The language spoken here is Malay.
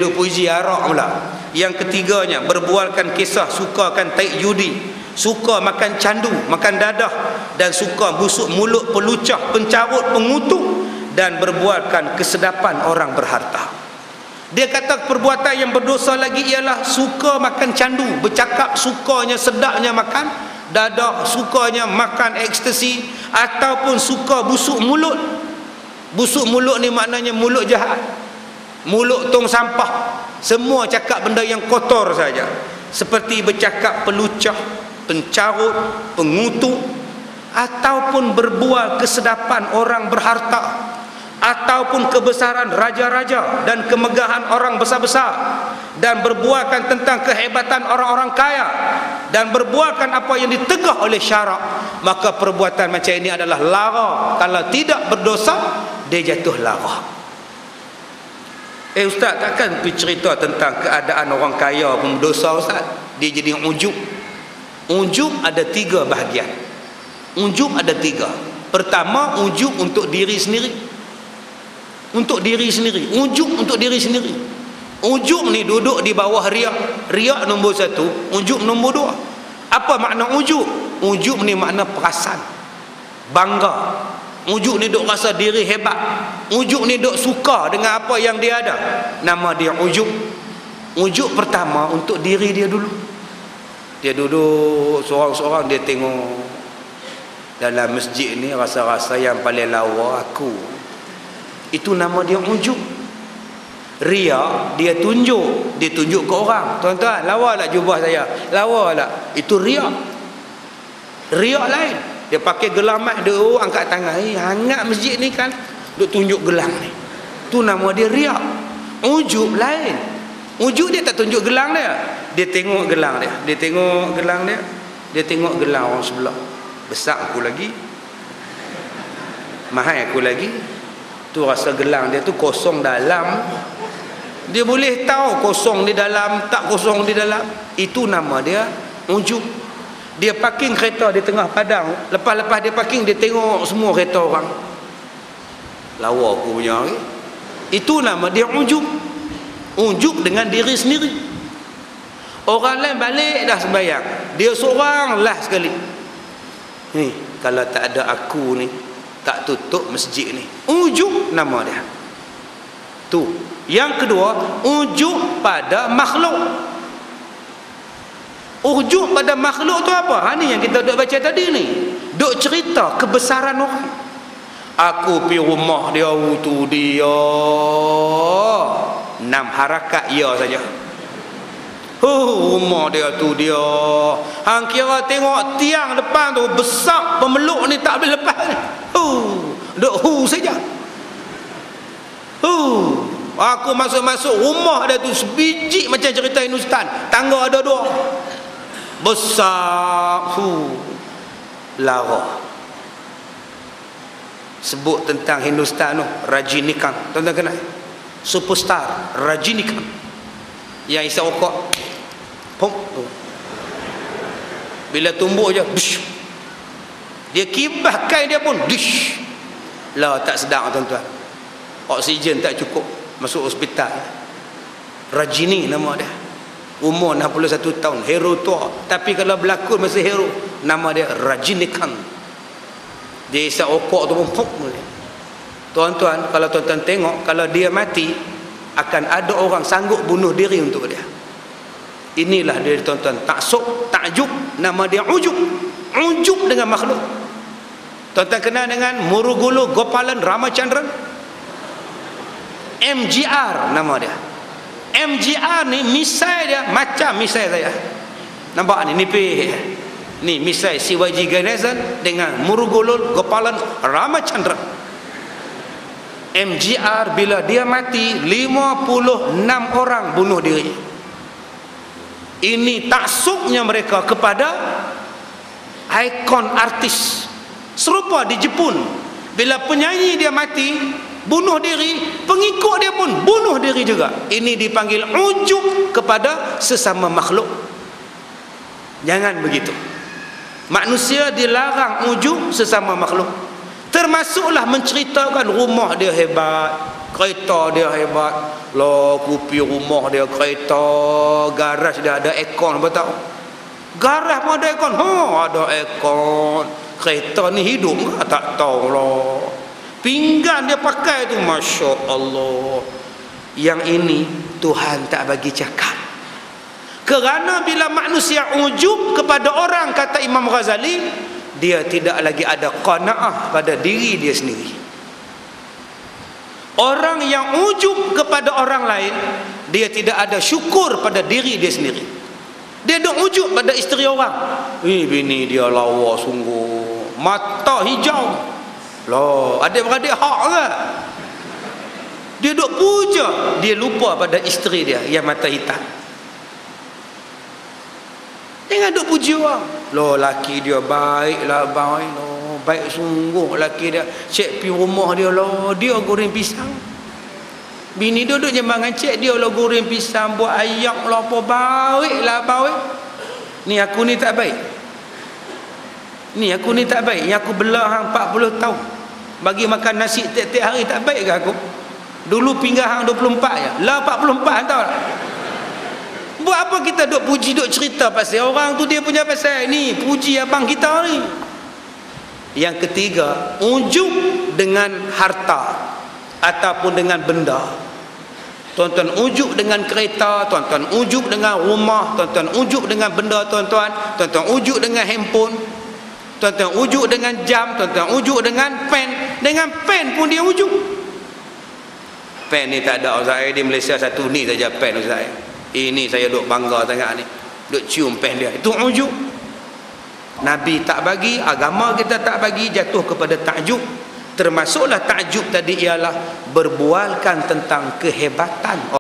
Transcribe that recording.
puji arak pula. Yang ketiganya, berbualkan kisah, sukakan taik judi, suka makan candu, makan dadah, dan suka busuk mulut, pelucah, pencarut, pengutuk, dan berbualkan kesedapan orang berharta. Dia kata perbuatan yang berdosa lagi ialah suka makan candu, bercakap sukanya, sedapnya makan dadah, sukanya makan ekstasi, ataupun suka busuk mulut. Busuk mulut ni maknanya mulut jahat, mulut tong sampah, semua cakap benda yang kotor saja, seperti bercakap pelucah, pencarut, pengutuk, ataupun berbual kesedapan orang berharta, ataupun kebesaran raja-raja dan kemegahan orang besar-besar, dan berbualkan tentang kehebatan orang-orang kaya, dan berbualkan apa yang ditegah oleh syarak, maka perbuatan macam ini adalah lara. Kalau tidak berdosa, dia jatuh lara. Ustaz, takkan pergi cerita tentang keadaan orang kaya pun berdosa Ustaz? Dia jadi ujub. Ujub ada 3 bahagian. Ujub ada 3. Pertama, ujub untuk diri sendiri. Untuk diri sendiri. Ujub untuk diri sendiri. Ujub ni duduk di bawah riak. Riak nombor 1, ujub nombor 2. Apa makna ujub? Ujub ni makna perasan, bangga. Ujub ni duk rasa diri hebat. Ujub ni duk suka dengan apa yang dia ada. Nama dia ujub. Ujub pertama untuk diri dia dulu. Dia duduk seorang-seorang, dia tengok dalam masjid ni rasa-rasa yang paling lawa aku. Itu nama dia ujub. Ria, dia tunjuk ke orang. Tuan-tuan, lawa tak jubah saya? Lawa tak? Itu ria. Ria lain. Dia pakai gelang mat, dia angkat tangan. Hangat masjid ni kan, duk tunjuk gelang ni. Tu nama dia riak. Ujub lain. Ujub dia tak tunjuk gelang dia. Dia tengok gelang dia. Dia tengok gelang dia. Dia tengok gelang orang sebelah. Besar aku lagi, mahal aku lagi. Tu rasa gelang dia tu kosong dalam. Dia boleh tahu kosong di dalam, tak kosong di dalam. Itu nama dia ujub. Dia parking kereta di tengah padang. Lepas-lepas dia parking, dia tengok semua kereta orang. Lawa aku punya ni. Itu nama dia ujub. Ujub dengan diri sendiri. Orang lain balik dah sembahyang, dia seorang lah sekali. Kalau tak ada aku ni, tak tutup masjid ni. Ujub nama dia. Tu. Yang kedua, ujub pada makhluk. Ujub pada makhluk tu apa? Ni yang kita duk baca tadi ni. Duk cerita kebesaran orang. Aku pergi rumah dia, tu dia 6 harakat ya saja. Rumah dia tu dia. Hang kira tengok tiang depan tu besar, pemeluk ni tak boleh lepas ni. Duk saja. Aku masuk-masuk rumah dia tu sebiji macam cerita Hindustan. Tangga ada 2. Besar. Lara. Sebut tentang Hindustan tu, Rajinikanth. Tuan-tuan kenal? Superstar Rajinikanth. Yang isap okok. Pum. Bila tumbuk je, bish. Dia kibah kain dia pun, dish. Lah tak sedap tuan-tuan. Oksigen tak cukup, masuk hospital. Rajini nama dia. Umur 61 tahun, hero tua. Tapi kalau berlakon masih hero. Nama dia Rajinikanth. Dia isap okok tu pun tuan-tuan, kalau tuan-tuan tengok, kalau dia mati, akan ada orang sanggup bunuh diri untuk dia. Inilah dia tuan-tuan, taksub, takjub. Nama dia ujub. Ujub dengan makhluk. Tuan-tuan kenal dengan Murugulu Gopalan Ramachandran? MGR nama dia. MGR ni misai dia macam misai saya. Nampak ni nipis. Ni misai CYG Ganesan dengan Murugulu Gopalan Ramachandran. MGR bila dia mati 56 orang bunuh diri. Ini taksubnya mereka kepada ikon artis. Serupa di Jepun, bila penyanyi dia mati bunuh diri, pengikut dia pun bunuh diri juga. Ini dipanggil ujub kepada sesama makhluk. Jangan begitu. Manusia dilarang ujub sesama makhluk. Termasuklah menceritakan rumah dia hebat, kereta dia hebat, lah kupi rumah dia kereta, garaj dia ada aircon, apa tahu? Garaj pun ada aircon. Ada aircon. Kereta ni hidup ke? Tak tahulah. Pinggan dia pakai tu, Masya Allah. Yang ini Tuhan tak bagi cakap. Kerana bila manusia ujub kepada orang, kata Imam Ghazali, dia tidak lagi ada qanaah pada diri dia sendiri. Orang yang ujub kepada orang lain, dia tidak ada syukur pada diri dia sendiri. Dia duk ujub pada isteri orang. Bini dia lawa sungguh, mata hijau. Loh, adik-beradik hak ke? Dia duk puja, dia lupa pada isteri dia yang mata hitam. Jangan duk puja orang. Loh, laki dia baiklah, baik loh, baik sungguh laki dia. Cek pi rumah dia loh, dia goreng pisang. Bini dia duduk jembangan cek dia lah goreng pisang, buat ayak lah, apa baiklah baik. Ni aku ni tak baik. Ni aku ni tak baik. Yang aku belah hang 40 tahun. Bagi makan nasi tiap-tiap hari, tak baik ke aku? Dulu pinggang hang 24 je. Lah 44 tahu tak? Buat apa kita duk puji, duk cerita pasal orang tu, dia punya pasal ni, puji abang kita ni. Yang ketiga, ujub dengan harta ataupun dengan benda. Tuan-tuan ujub dengan kereta, tuan-tuan ujub dengan rumah, tuan-tuan ujub dengan benda, tuan-tuan ujub dengan handphone, tuan-tuan ujub dengan jam, tuan-tuan ujub dengan pen. Dengan pen pun dia ujub. Pen ni tak ada Ustaz, di Malaysia satu ni saja pen Ustaz. Ini saya duk bangga sangat ni, duk cium pen dia. Itu ujub. Nabi tak bagi, agama kita tak bagi, jatuh kepada takjub. Termasuklah takjub tadi ialah berbualkan tentang kehebatan